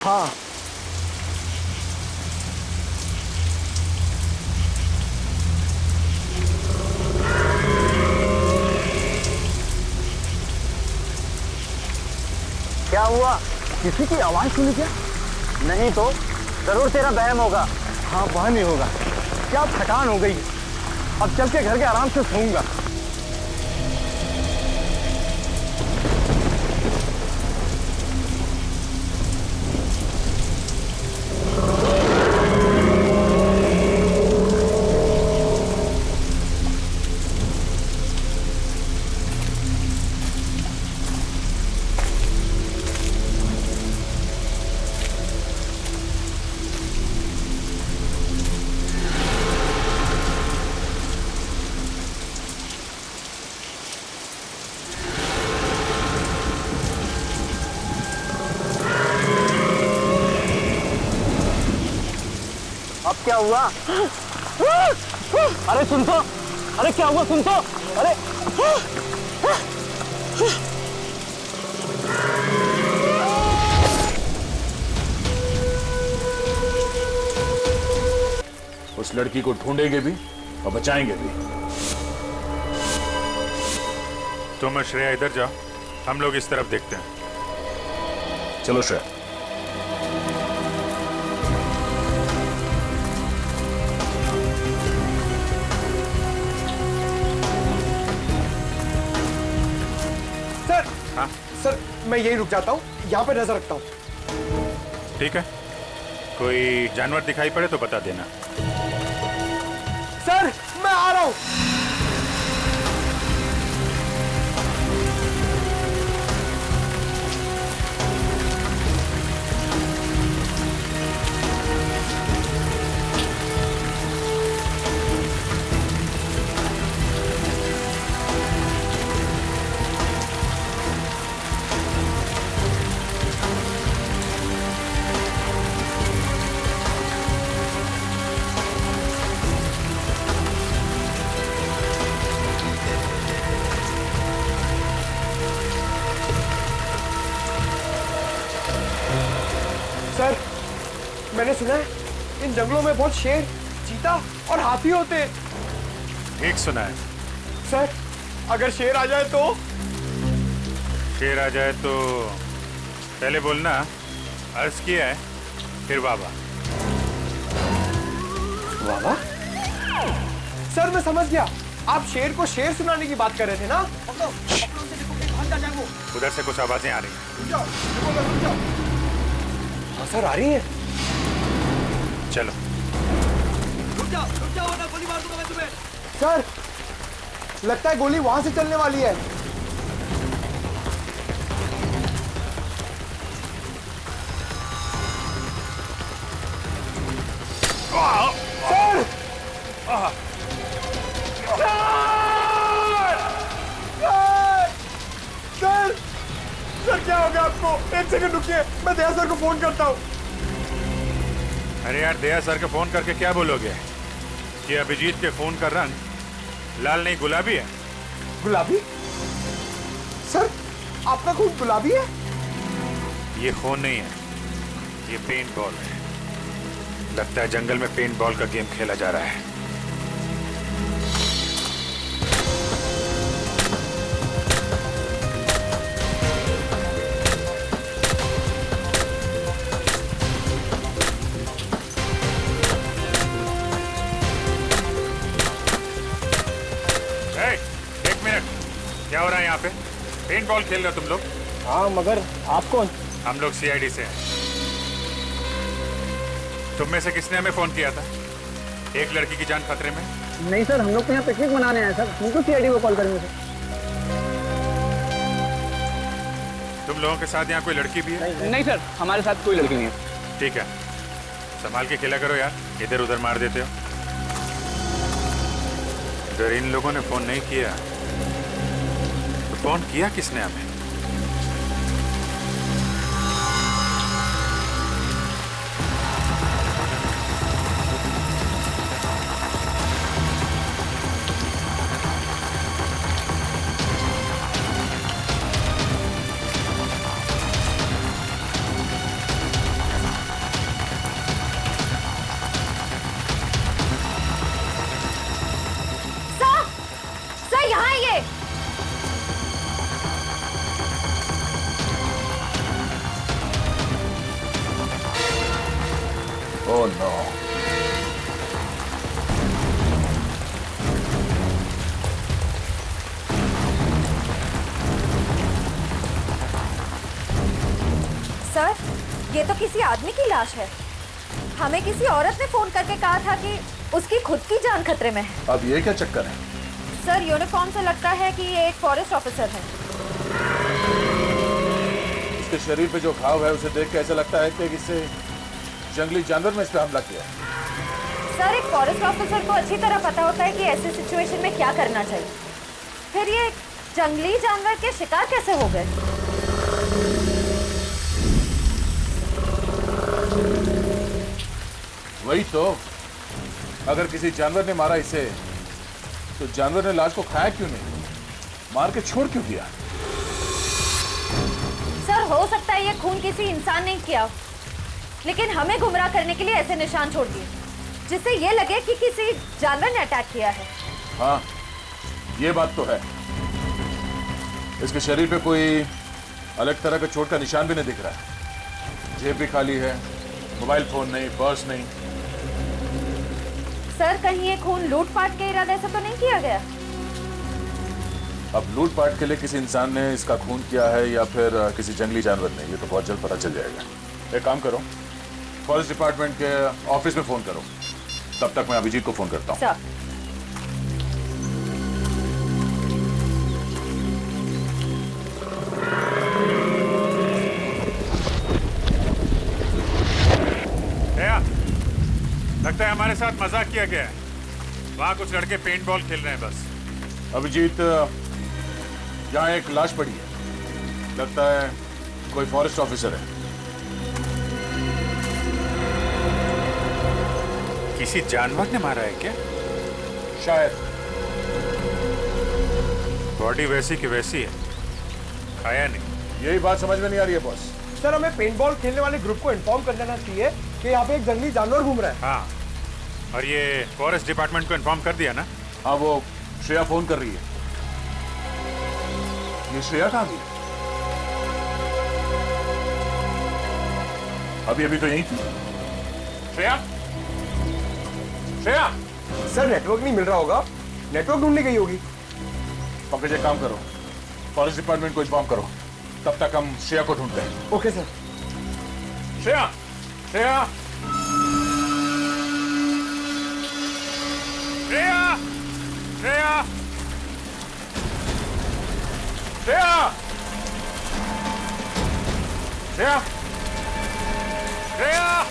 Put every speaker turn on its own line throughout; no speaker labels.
हाँ। क्या हुआ? किसी की आवाज सुनी क्या? नहीं तो जरूर तेरा बहम होगा। हाँ, वहम ही होगा। क्या थकान हो गई, अब चल के घर के आराम से सोऊंगा। अब क्या हुआ? अरे सुन तो, अरे क्या हुआ सुन तो, अरे
उस लड़की को ढूंढेंगे भी और बचाएंगे भी।
तुम और श्रेया इधर जाओ, हम लोग इस तरफ देखते हैं।
चलो श्रेया।
सर।
हाँ
सर, मैं यही रुक जाता हूँ, यहाँ पे नजर रखता हूँ।
ठीक है, कोई जानवर दिखाई पड़े तो बता देना।
सर, मैं आ रहा हूँ। सर, मैंने सुना है इन जंगलों में बहुत शेर, चीता और हाथी होते हैं।
ठीक सुना है।
सर, अगर शेर आ जाए तो?
शेर आ जाए तो पहले बोलना अर्ज किया है, फिर बाबा।
बाबा? सर, मैं समझ गया, आप शेर को शेर सुनाने की बात कर रहे थे ना?
उधर से कुछ आवाजें आ रही हैं।
हाँ सर, आ रही है।
चलो।
रुक जाओ वरना गोली मार दूंगा मैं तुम्हें।
सर, लगता है गोली वहां से चलने वाली है। सर! सर! सर, क्या हो गया आपको? एक सेकंड रुकिए, मैं दया सर को फोन करता हूँ।
अरे यार, दया सर को फोन करके क्या बोलोगे कि अभिजीत के फोन का रंग लाल नहीं गुलाबी है?
गुलाबी? सर, आपका खून गुलाबी है?
ये खून नहीं है, ये पेंट बॉल है। लगता है जंगल में पेंट बॉल का गेम खेला जा रहा है। एक मिनट, क्या हो रहा है यहाँ पे? पेंट बॉल खेल रहे हो तुम लोग?
हाँ, मगर आप कौन?
हम लोग सीआईडी से हैं। तुम में से किसने हमें फोन किया था? एक लड़की की जान खतरे में।
नहीं सर, हम लोग तो यहाँ पिकनिक मनाने आए सर, हमको सीआईडी को कॉल करेंगे सर।
तुम लोगों के साथ यहाँ कोई लड़की भी है?
नहीं सर, हमारे साथ कोई लड़की नहीं है।
ठीक है, संभाल के खेला करो यार, इधर उधर मार देते हो। अगर इन लोगों ने फोन नहीं किया तो फोन किया किसने हमें?
Oh no.
सर, ये तो किसी आदमी की लाश है। हमें किसी औरत ने फोन करके कहा था कि उसकी खुद की जान खतरे में है।
अब ये क्या चक्कर है?
सर, यूनिफॉर्म से लगता है कि ये एक फॉरेस्ट ऑफिसर है।
इसके शरीर पे जो घाव है उसे देख के ऐसा लगता है कि किसी जंगली जानवर में इस पे हमला किया है।
सर, एक फॉरेस्ट ऑफिसर को अच्छी तरह पता होता है कि ऐसी सिचुएशन में क्या करना चाहिए। फिर ये जंगली जानवर के शिकार कैसे हो गए?
वही तो, अगर किसी जानवर ने मारा इसे तो जानवर ने लाश को खाया क्यों नहीं, मार के छोड़ क्यों दिया?
सर, हो सकता है ये खून किसी इंसान ने किया, लेकिन हमें गुमराह करने के लिए ऐसे निशान छोड़ दिए जिससे ये लगे कि किसी जानवर ने अटैक किया है।
हाँ, ये बात तो है। इसके शरीर पे कोई अलग तरह का चोट का निशान भी नहीं दिख रहा है। जेब भी खाली है, मोबाइल फोन नहीं, पर्स नहीं।
सर, कहीं ये खून लूटपाट के इरादे से तो नहीं किया गया?
अब लूटपाट के लिए किसी इंसान ने इसका खून किया है या फिर किसी जंगली जानवर ने, ये तो बहुत जल्द पता चल जाएगा। एक काम करो, फॉरेस्ट डिपार्टमेंट के ऑफिस में फोन करो, तब तक मैं अभिजीत को फोन करता हूँ।
सर,
लगता है हमारे साथ मजाक किया गया है। वहां कुछ लड़के पेंट बॉल खेल रहे हैं बस।
अभिजीत, यहाँ एक लाश पड़ी है, लगता है कोई फॉरेस्ट ऑफिसर है।
किसी जानवर ने मारा है क्या?
शायद।
बॉडी वैसी की वैसी है, खाया नहीं।
यही बात समझ में नहीं आ रही है बॉस।
सर, हमें पेंटबॉल खेलने वाले ग्रुप को इन्फॉर्म कर देना चाहिए कि यहाँ पे एक जंगली जानवर घूम रहा है।
हाँ, और ये फॉरेस्ट डिपार्टमेंट को इन्फॉर्म कर दिया ना?
हाँ, वो श्रेया फोन कर रही है। ये श्रेया कहाँ गई? अभी अभी तो यही थी। श्रेया, श्रेया।
सर, नेटवर्क नहीं मिल रहा होगा, नेटवर्क ढूंढने गई होगी।
पंकज, एक काम करो, फॉरेस्ट डिपार्टमेंट को इन्फॉर्म करो, तब तक हम श्रेया को ढूंढते हैं।
Okay sir.
श्रेया, श्रेया,
श्रेया, श्रेया,
श्रेया, श्रेया,
श्रेया।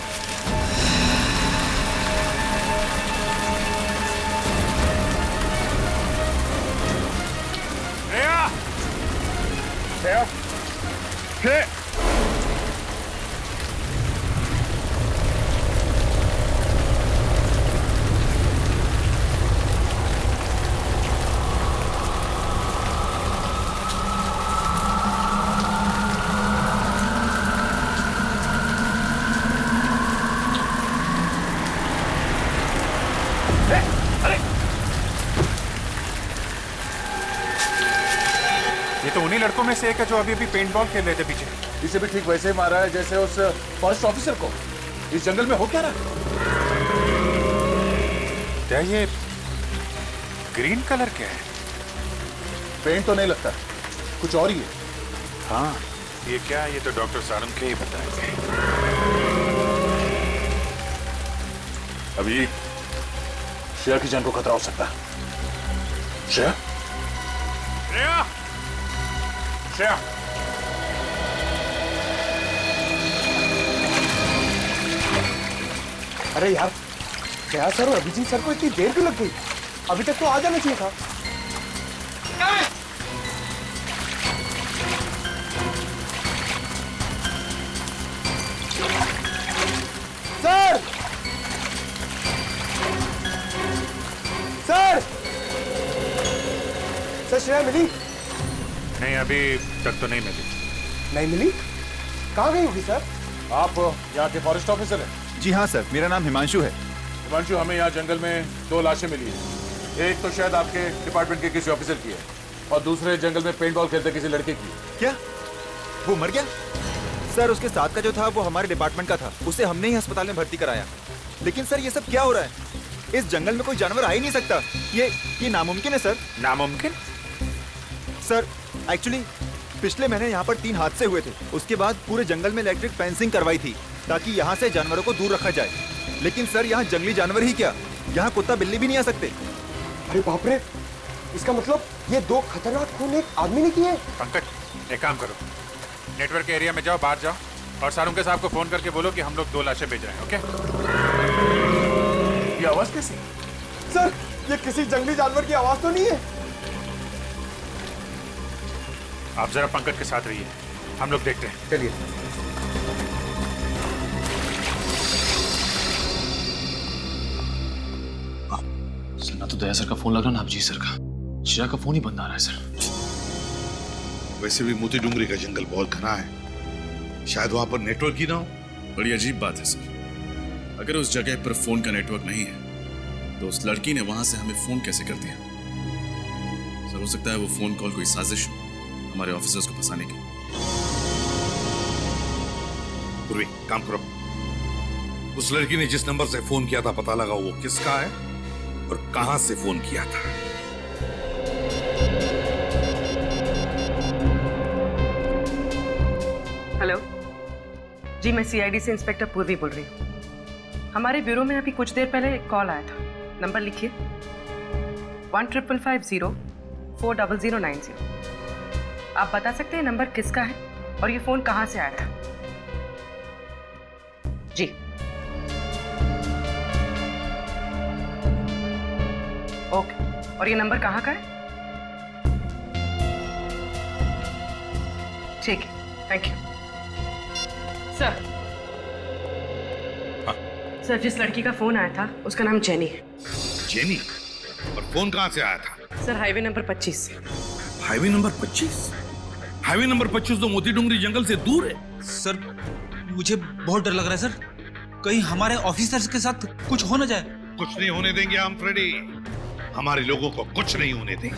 श्रेया, श्रेया।
ये तो उन्हीं लड़कों में से एक है जो अभी अभी पेंट बॉल खेल रहे थे पीछे।
इसे भी ठीक वैसे ही मारा है जैसे उस फॉरेस्ट ऑफिसर को। इस जंगल में हो क्या रहा?
क्या ये ग्रीन कलर क्या है?
पेंट तो नहीं लगता, कुछ और ही है।
हाँ, ये क्या है? ये तो डॉक्टर सारंग के ही बताएंगे।
अभी श्रेया की जान को खतरा हो सकता है। श्रेया,
श्रेया,
श्रेया,
अरे यार, श्रेया सर और अभिजीत सर को इतनी देर क्यों लग गई? अभी तक तो आ जाना चाहिए था। सर, सर, सर, श्रेया मिली?
नहीं, अभी तक तो नहीं मिली।
नहीं मिली? कहाँ गई होगी सर?
आप यहाँ के फॉरेस्ट ऑफिसर हैं?
जी हाँ सर, मेरा नाम हिमांशु है।
हिमांशु, हमें यहाँ जंगल में 2 लाशें मिली हैं। एक तो शायद आपके डिपार्टमेंट के किसी ऑफिसर की है और दूसरे जंगल में पेंट बॉल खेलते किसी लड़के की।
क्या वो मर गया? सर, उसके साथ का जो था वो हमारे डिपार्टमेंट का था, उसे हमने ही अस्पताल में भर्ती कराया। लेकिन सर ये सब क्या हो रहा है? इस जंगल में कोई जानवर आ ही नहीं सकता। ये नामुमकिन है सर।
नामुमकिन?
सर एक्चुअली पिछले महीने यहाँ पर 3 हादसे हुए थे। उसके बाद पूरे जंगल में इलेक्ट्रिक फेंसिंग करवाई थी ताकि यहाँ से जानवरों को दूर रखा जाए। लेकिन सर यहाँ जंगली जानवर ही क्या, यहाँ कुत्ता बिल्ली भी नहीं आ सकते।
अरे बाप रे, इसका मतलब ये 2 खतरनाक खून एक आदमी ने किए।
पंकज एक काम करो, नेटवर्क के एरिया में जाओ, बाहर जाओ और सारुंके साहब को फोन करके बोलो कि हम लोग 2 लाशें भेज रहे हैं। ओके?
ये आवाज कैसी?
सर ये किसी जंगली जानवर की आवाज तो नहीं है?
आप जरा पंकज के साथ रहिए, हम लोग देखते हैं।
चलिए।
सर ना तो दया सर का फोन लग रहा ना अभिजीत सर का। चिरा का फोन ही बंद आ रहा है सर।
वैसे भी मोती डूंगरी का जंगल बहुत घना है, शायद वहां पर नेटवर्क ही ना हो।
बड़ी अजीब बात है सर, अगर उस जगह पर फोन का नेटवर्क नहीं है तो उस लड़की ने वहां से हमें फोन कैसे कर दिया? सर हो सकता है वो फोन कॉल कोई साजिश हो हमारे ऑफिसर्स को फंसाने की।
पूर्वी काम करो, उस लड़की ने जिस नंबर से फोन किया था पता लगा वो किसका है और कहां से फोन किया था।
हेलो जी, मैं सीआईडी से इंस्पेक्टर पूर्वी बोल रही हूँ। हमारे ब्यूरो में अभी कुछ देर पहले एक कॉल आया था। नंबर लिखिए 1550-40090। आप बता सकते हैं नंबर किसका है और ये फोन कहाँ से आया था? जी ओके, और ये नंबर कहाँ का है? ठीक है, थैंक यू सर। सर जिस लड़की का फोन आया था उसका नाम जेनी है।
जेनी? और फोन कहां से आया था?
सर हाईवे नंबर 25 से।
Highway number 25? हाईवे नंबर 25 तो मोती डूंगरी जंगल से दूर है।
सर मुझे बहुत डर लग रहा है सर, कहीं हमारे ऑफिसर्स के साथ कुछ हो ना जाए।
कुछ नहीं होने देंगे हम फ्रेडी, हमारे लोगों को कुछ नहीं होने देंगे।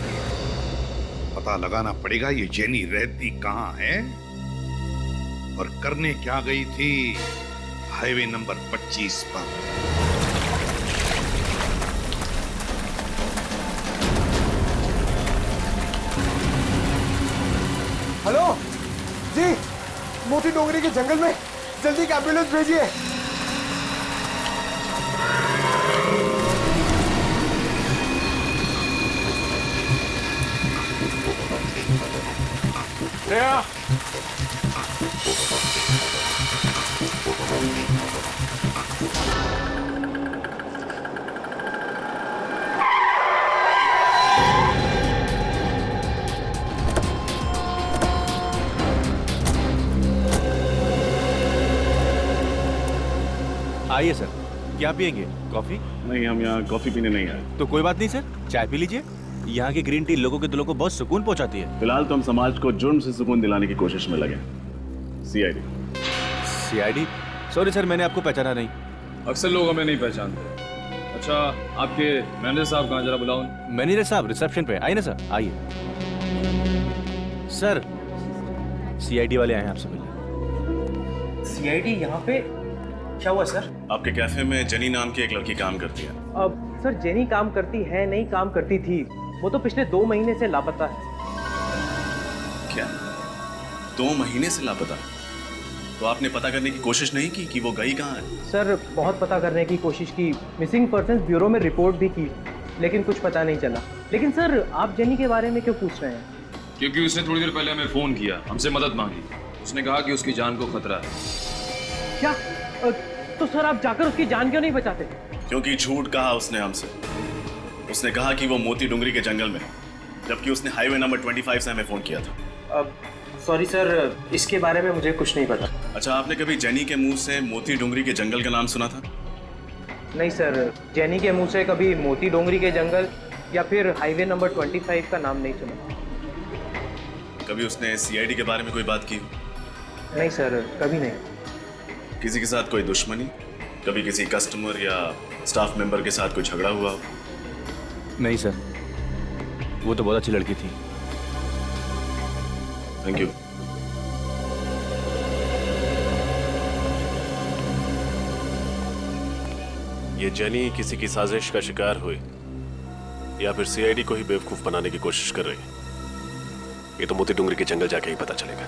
पता लगाना पड़ेगा ये जेनी रहती कहां है और करने क्या गई थी हाईवे नंबर 25 पर।
हेलो जी, मोती डोंगरी के जंगल में जल्दी एक एम्बुलेंस भेजिए।
आइए सर, क्या पियेंगे? कॉफी?
नहीं, हम यहाँ कॉफी पीने नहीं आए।
तो कोई बात नहीं सर, चाय पी लीजिए। यहाँ की ग्रीन टी लोगों के दिलों को बहुत सुकून पहुँचाती है।
फिलहाल तो हम समाज को जुर्म से सुकून दिलाने की कोशिश में लगे। सीआईडी।
सीआईडी? सॉरी सर, मैंने आपको पहचाना नहीं।
अक्सर लोग हमें नहीं पहचानते। अच्छा, आपके मैनेजर साहब कहाँ, जरा बुलाओ।
मैनेजर साहब रिसेप्शन पे। आइए ना सर, आइए। सर सीआईडी वाले आए हैं आपसे मिलने।
सीआईडी यहाँ पे? क्या हुआ सर?
आपके कैफे में जेनी नाम की एक लड़की काम करती है।
अब सर जेनी काम करती है नहीं काम करती थी, वो तो पिछले 2 महीने से लापता है।
क्या 2 महीने से लापता? तो आपने पता करने की कोशिश नहीं की कि वो गई कहाँ है?
सर बहुत पता करने की कोशिश की, मिसिंग पर्सन्स ब्यूरो में रिपोर्ट भी की, लेकिन कुछ पता नहीं चला। लेकिन सर आप जेनी के बारे में क्यों पूछ रहे हैं?
क्योंकि उसने थोड़ी देर पहले हमें फोन किया, हमसे मदद मांगी। उसने कहा कि उसकी जान को खतरा है।
क्या? तो सर आप जाकर उसकी जान क्यों नहीं बचाते?
क्योंकि झूठ कहा उसने हमसे। उसने कहा कि वो मोती डूंगरी के जंगल में, जबकि उसने हाईवे नंबर 25 से हमें फोन किया था।
अब सॉरी सर, इसके बारे में मुझे कुछ नहीं पता।
अच्छा, आपने कभी जेनी के मुंह से मोती डूंगरी के जंगल का नाम सुना था?
नहीं सर, जेनी के मुंह से कभी मोती डोंगरी के जंगल या फिर हाईवे नंबर 25 का नाम नहीं सुना।
कभी उसने सीआईडी के बारे में कोई बात की?
नहीं सर, कभी नहीं।
किसी के साथ कोई दुश्मनी? कभी किसी कस्टमर या स्टाफ मेंबर के साथ कोई झगड़ा हुआ?
नहीं सर, वो तो बहुत अच्छी लड़की थी।
Thank you.
ये जेनी किसी की साजिश का शिकार हुई या फिर सीआईडी को ही बेवकूफ बनाने की कोशिश कर रही है, ये तो मोती डूंगरी के जंगल जाके ही पता चलेगा।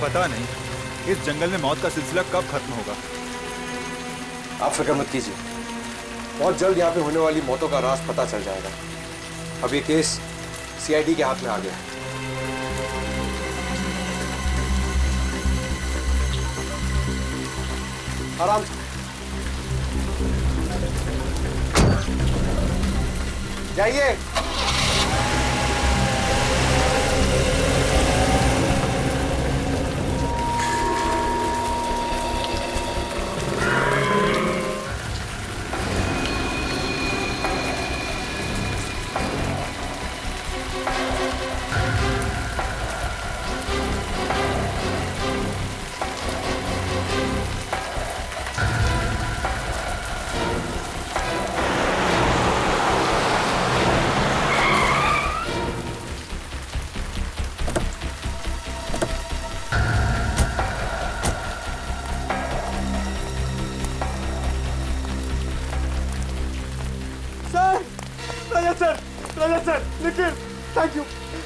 पता नहीं इस जंगल में मौत का सिलसिला कब खत्म होगा।
आप फिक्र मत कीजिए, बहुत जल्द यहाँ पे होने वाली मौतों का राज पता चल जाएगा। अब ये केस सीआईडी के हाथ में आ गया है। आराम से जाइए।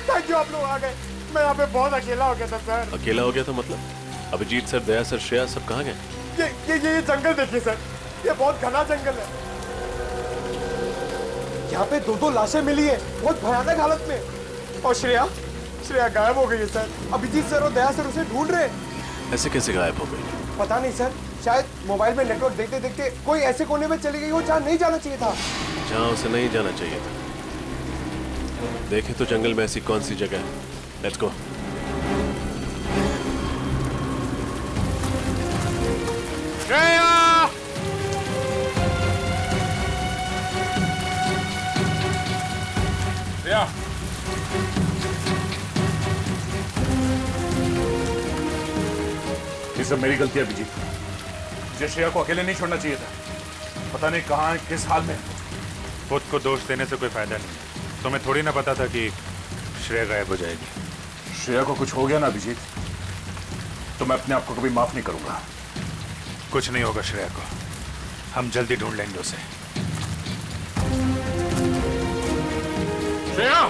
थैंक यू, आप लोग आ गए। मैं यहाँ पे बहुत अकेला हो गया था सर।
अकेला हो गया था मतलब? अभिजीत सर, दया सर, श्रेया सब कहाँ गए?
ये जंगल देखिए सर, ये बहुत घना जंगल है। यहाँ पे 2 लाशें मिली है बहुत भयानक हालत में, और श्रेया गायब हो गई है सर। अभिजीत सर और दया सर उसे ढूंढ रहे हैं।
ऐसे कैसे गायब हो गई?
पता नहीं सर, शायद मोबाइल में नेटवर्क देखते देखते कोई ऐसे कोने में चली गई हो जहाँ नहीं जाना चाहिए था।
जहाँ उसे नहीं जाना चाहिए था। देखे तो जंगल में ऐसी कौन सी जगह है। Let's go.
श्रेया!
श्रेया! ये सब मेरी गलती है अभिजीत। मुझे श्रेया को अकेले नहीं छोड़ना चाहिए था। पता नहीं कहाँ किस हाल में।
खुद को दोष देने से कोई फायदा नहीं। तुम्हें थोड़ी ना पता था कि श्रेया गायब हो जाएगी।
श्रेया को कुछ हो गया ना अभिजीत, तो मैं अपने आप को कभी माफ नहीं करूंगा।
कुछ नहीं होगा श्रेया को, हम जल्दी ढूंढ लेंगे उसे।
श्रेया!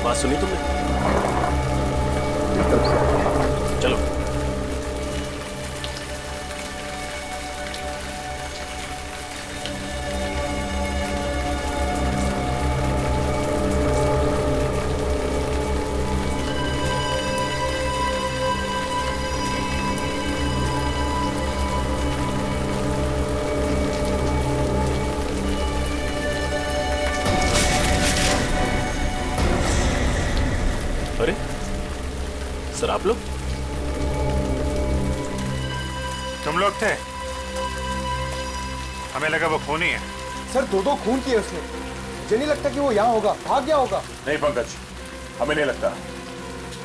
बात सुनी तुमने? चलो।
है? हमें लगा वो खून ही है।
सर दो खून किए उसने। मुझे नहीं लगता कि वो यहाँ होगा, भाग गया होगा।
नहीं पंकज, हमें नहीं लगता।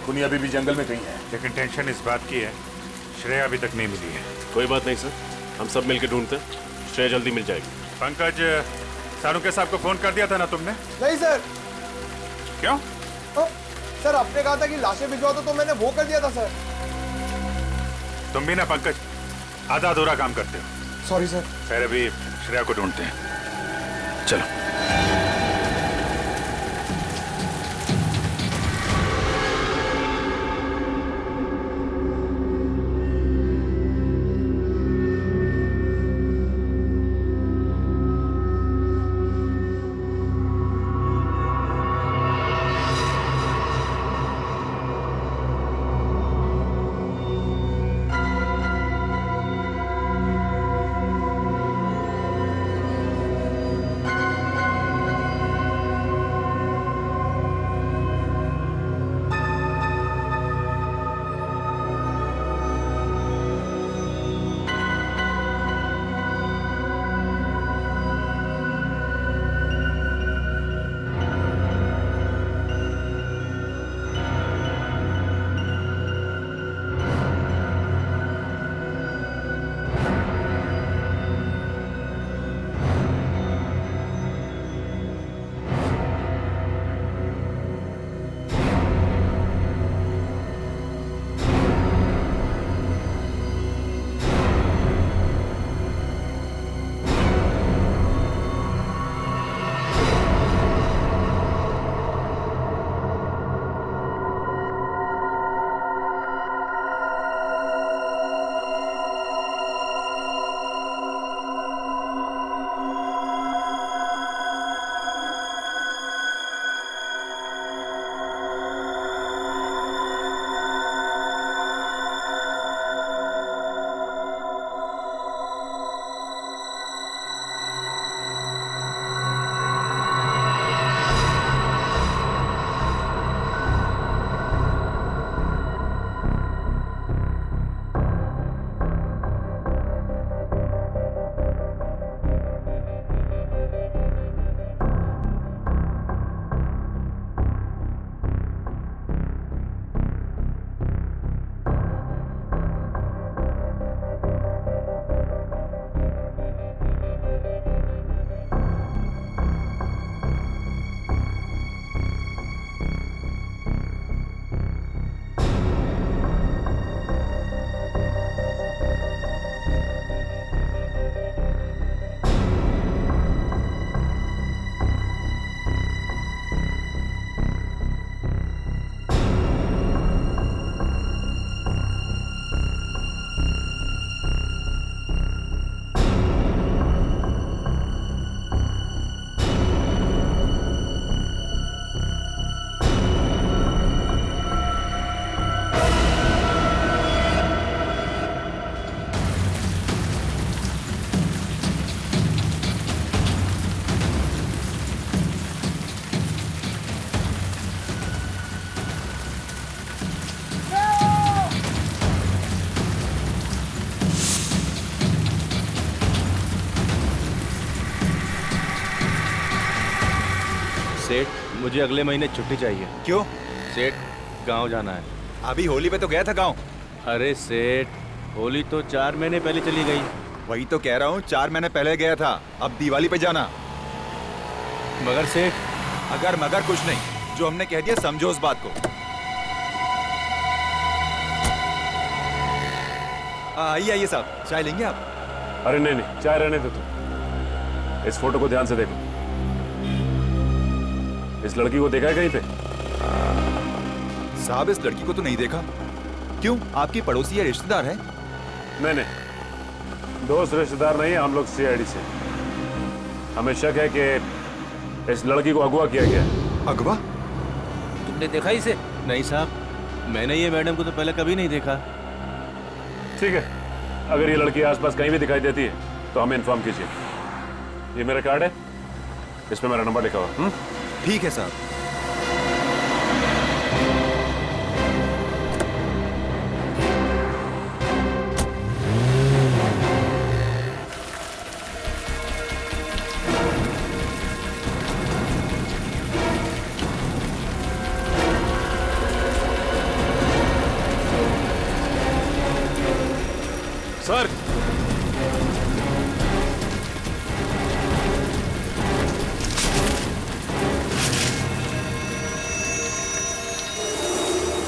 खूनी अभी भी जंगल में कहीं है।
लेकिन टेंशन इस बात की है, श्रेया अभी तक नहीं मिली है।
कोई बात नहीं सर, हम सब मिलकर ढूंढते हैं, श्रेया जल्दी मिल जाएगी।
पंकज, सारुके साहब को फोन कर दिया था ना तुमने?
नहीं सर।
क्यों?
सर आपने कहा था कि लाशें भिजवा दो, तो मैंने वो कर दिया था सर।
तुम भी ना पंकज आधा अधूरा काम करते हो।
Sorry sir.
खैर अभी श्रेया को ढूंढते हैं, चलो।
सेठ, मुझे अगले महीने छुट्टी चाहिए।
क्यों?
सेठ, गांव जाना है।
अभी होली पे तो गया था गांव।
अरे सेठ, होली तो 4 महीने पहले चली गई।
वही तो कह रहा हूँ, 4 महीने पहले गया था, अब दिवाली पे जाना।
मगर सेठ,
अगर मगर कुछ नहीं, जो हमने कह दिया समझो उस बात को। आइए आइए साहब, चाय लेंगे आप?
अरे नहीं नहीं, चाय रहने दो तुम। इस फोटो को ध्यान से देखो। इस लड़की को देखा है कहीं पे?
साहब इस लड़की को तो नहीं देखा। क्यों, आपकी पड़ोसी या रिश्तेदार है?
नहीं नहीं, दोस्त रिश्तेदार नहीं, हम लोग सीआईडी से। हमें शक है कि इस लड़की को अगवा किया गया।
अगवा?
तुमने देखा इसे? नहीं साहब, मैंने ये मैडम को तो पहले कभी नहीं देखा।
ठीक है, अगर ये लड़की आसपास कहीं भी दिखाई देती है तो हमें इन्फॉर्म कीजिए। ये मेरा कार्ड है, इस पे मेरा नंबर लिखा हुआ।
ठीक है साहब।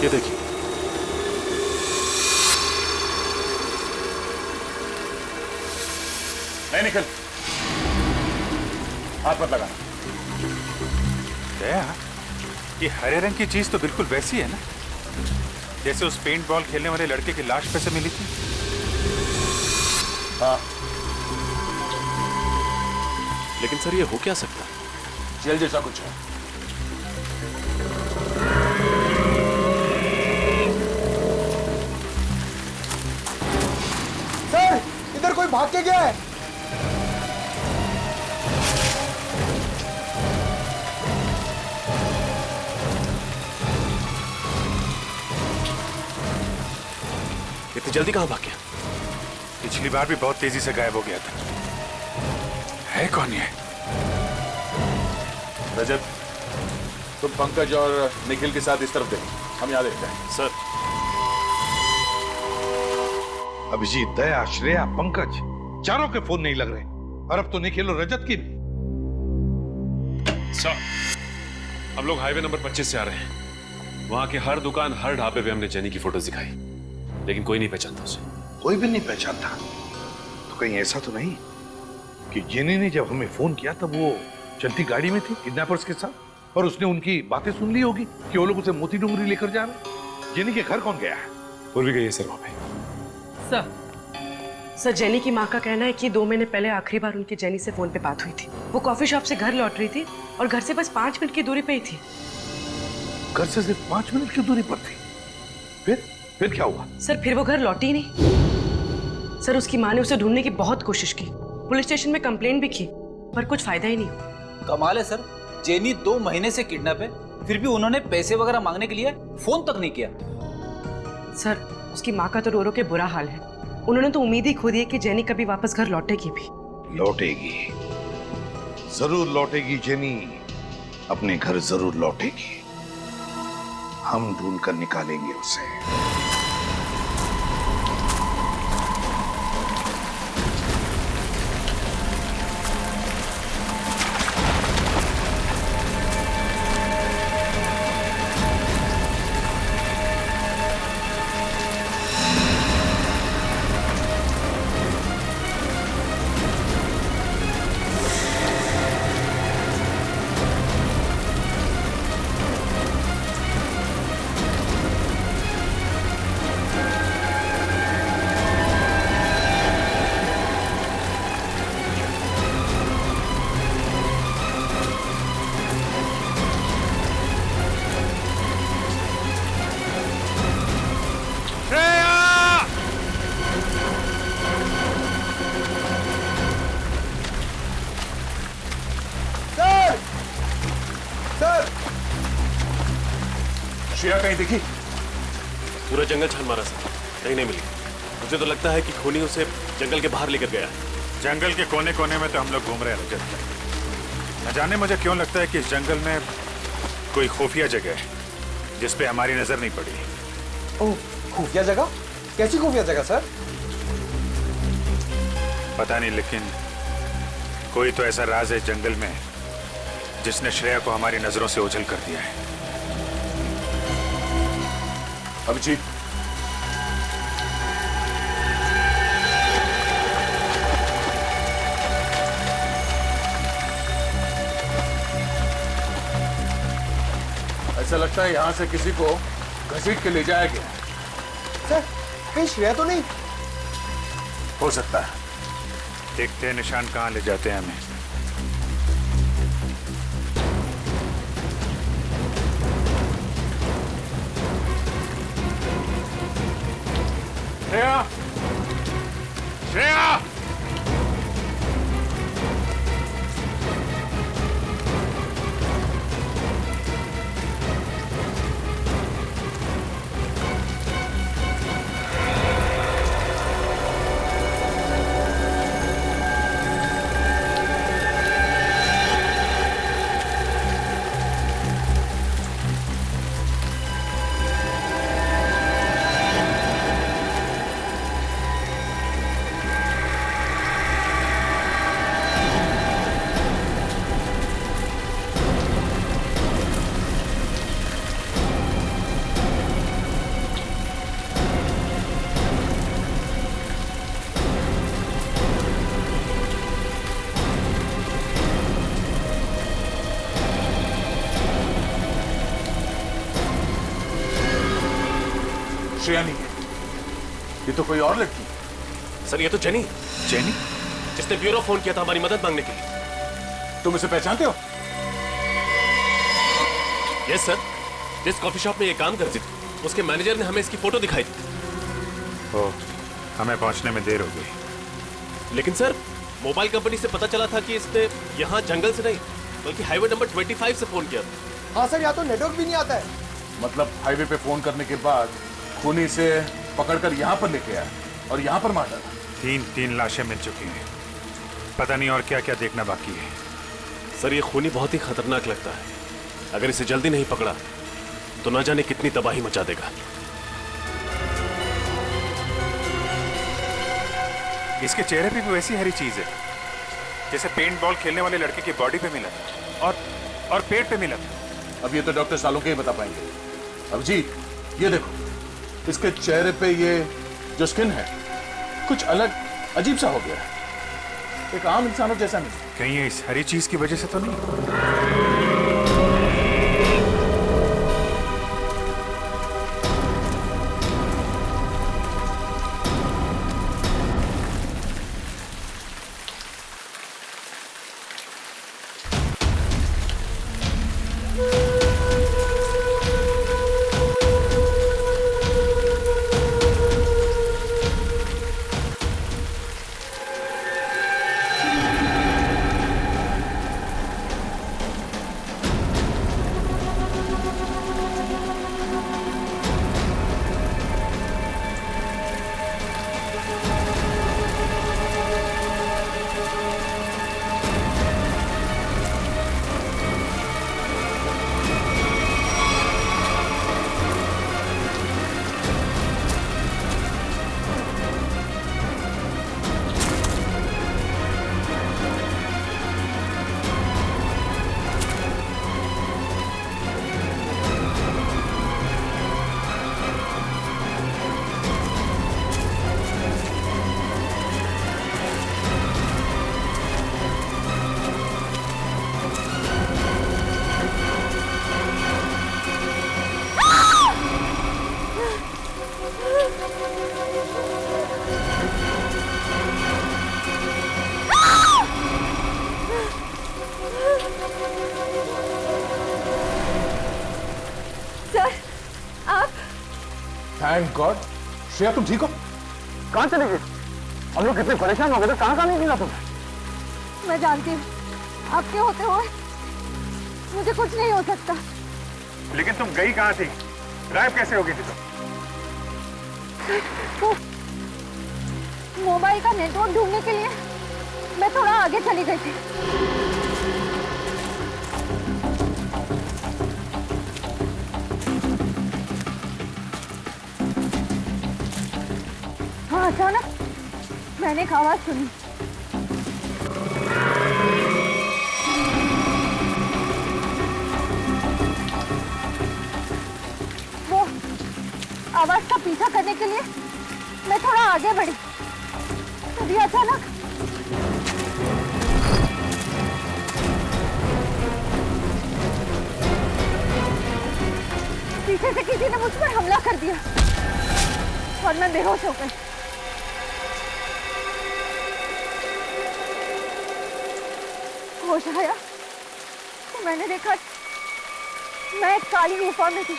ये देखिए,
नहीं निकल, हाथ मत लगाना।
दया, ये हरे रंग की चीज तो बिल्कुल वैसी है ना जैसे उस पेंट बॉल खेलने वाले लड़के की लाश पे से मिली थी।
हाँ,
लेकिन सर ये हो क्या सकता है?
जेल जैसा कुछ है।
सर, इधर कोई भाग के गया है।
इतनी जल्दी कहां भाग गया?
पिछली बार भी बहुत तेजी से गायब हो गया था। है कौन ये?
रजत, तुम पंकज और निखिल के साथ इस तरफ देखो, हम यहाँ देखते हैं।
सर,
अभिजीत, दया, श्रेया, पंकज, चारों के फोन नहीं लग रहे और अब तो निखिल और रजत की भी।
सर, हम लोग हाईवे नंबर 25 से आ रहे हैं। वहां के हर दुकान, हर ढाबे पे हमने जेनी की फोटोज दिखाई, लेकिन कोई नहीं पहचानता उसे।
कोई भी नहीं पहचानता? तो कहीं ऐसा तो नहीं कि जेनी ने जब हमें फोन किया तब वो चलती गाड़ी में थी किडनैपर्स के साथ और उसने उनकी बातें सुन ली होगी कि वो लोग उसे मोती डूंगरी लेकर जा रहे हैं। जेनी के घर कौन गया है?
पूर्वी गई है सर वहां पे।
सर जेनी की माँ का कहना है कि 2 महीने पहले आखिरी बार उनकी जेनी से फोन पे बात हुई थी। वो कॉफी शॉप से घर लौट रही थी और घर से बस 5 मिनट की दूरी पे ही थी।
घर से सिर्फ 5 मिनट की दूरी पर थी? फिर क्या हुआ?
सर फिर वो घर लौटी नहीं। सर उसकी माँ ने उसे ढूंढने की बहुत कोशिश की, पुलिस स्टेशन में कंप्लेंट भी की, पर कुछ फायदा ही नहीं हुआ।
कमाल है सर, जेनी 2 महीने से किडनैप है, फिर भी उन्होंने पैसे वगैरह मांगने के लिए फोन तक नहीं किया।
सर उसकी माँ का तो रो रो के बुरा हाल है। उन्होंने तो उम्मीद ही खो दी है कि जेनी कभी वापस घर लौटेगी भी।
लौटेगी, जरूर लौटेगी। जेनी अपने घर जरूर लौटेगी। हम ढूंढ कर निकालेंगे उसे।
श्रेया कहीं दिखी?
पूरा जंगल छान मारा सर, कहीं नहीं मिली। मुझे तो लगता है कि खूनी उसे जंगल के बाहर लेकर गया है।
जंगल के कोने कोने में तो हम लोग घूम रहे हैं रजत। न जाने मुझे क्यों लगता है कि इस जंगल में कोई खुफिया जगह है जिस पे हमारी नजर नहीं पड़ी।
ओह, खुफिया जगह? कैसी खुफिया जगह सर?
पता नहीं, लेकिन कोई तो ऐसा राज है जंगल में जिसने श्रेया को हमारी नजरों से ओझल कर दिया है।
अभिजीत, ऐसा लगता है यहां से किसी को घसीट के ले जाया गया।
सर कहीं श्रेया तो नहीं?
हो सकता है।
देखते हैं निशान कहां ले जाते हैं हमें। श्रेया! श्रेया!
श्रेया नहीं है, ये तो कोई और लड़की।
सर ये तो जेनी
जेनी
जिसने ब्यूरो फोन किया था हमारी मदद मांगने के लिए।
तुम इसे पहचानते हो?
यस सर, जिस कॉफी शॉप में ये काम करती थी उसके मैनेजर ने हमें इसकी फोटो दिखाई थी।
ओह, हमें पहुंचने में देर हो गई।
लेकिन सर मोबाइल कंपनी से पता चला था कि इसने यहाँ जंगल से नहीं बल्कि हाईवे नंबर 25 से फोन किया था।
हाँ सर, यहाँ तो नेटवर्क भी नहीं आता है।
मतलब हाईवे पे फोन करने के बाद खूनी से पकड़कर यहाँ पर लेके आया और यहाँ पर मार डाला।
तीन लाशें मिल चुकी हैं, पता नहीं और क्या क्या देखना बाकी है।
सर ये खूनी बहुत ही खतरनाक लगता है, अगर इसे जल्दी नहीं पकड़ा तो ना जाने कितनी तबाही मचा देगा।
इसके चेहरे पे भी वैसी हरी चीज है जैसे पेंट बॉल खेलने वाले लड़के की बॉडी पे मिला था और पेट पे मिला था।
अब ये तो डॉक्टर सालों के ही बता पाएंगे। अभिजीत ये देखो, इसके चेहरे पे ये जो स्किन है कुछ अलग अजीब सा हो गया है, एक आम इंसानों जैसा नहीं।
कहीं ये इस हरी चीज की वजह से तो नहीं?
Thank God. श्रेया तुम ठीक हो?
कहाँ चली गई? हम लोग कितने परेशान हो गए थे, कहाँ नहीं मिला तुम्हें?
मैं जानती हूँ आपके होते हुए मुझे कुछ नहीं हो सकता।
लेकिन तुम गई कहाँ थी? गायब कैसे हो गई थी तुम?
मोबाइल का नेटवर्क ढूंढने के लिए मैं थोड़ा आगे चली गई थी। हाँ, अचानक मैंने एक आवाज सुनी। वो आवाज का पीछा करने के लिए मैं थोड़ा आगे बढ़ी, तभी अचानक पीछे से किसी ने मुझ पर हमला कर दिया और मैं बेहोश हो गई। होश आया तो मैंने देखा मैं एक काली गुफा में थी।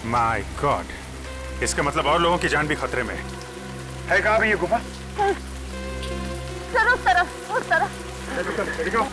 माय गॉड, इसका मतलब और लोगों की जान भी खतरे में है। कहाँ भी ये गुफा?
सर उस तरफ।
देखो।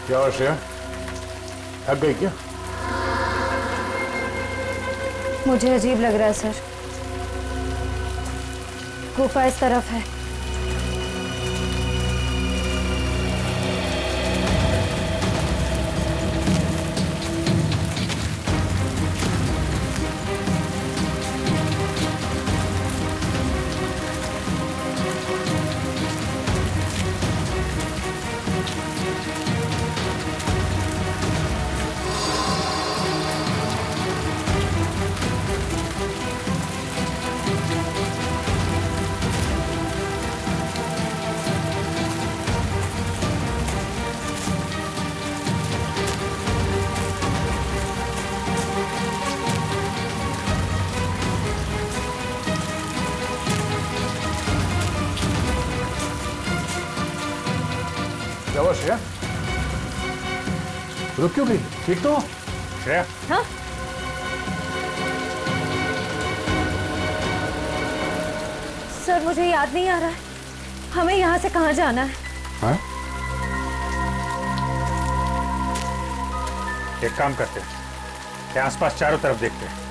क्या हुआ श्रेया, थक गई क्या?
मुझे अजीब लग रहा है सर। गुफा इस तरफ है।
क्या हुआ श्रेया, रुक क्यों गई? ठीक तो हो? श्रेया,
हाँ? सर मुझे याद नहीं आ रहा है, हमें यहाँ से कहाँ जाना है?
हाँ?
एक काम करते हैं, ये आसपास चारों तरफ देखते हैं।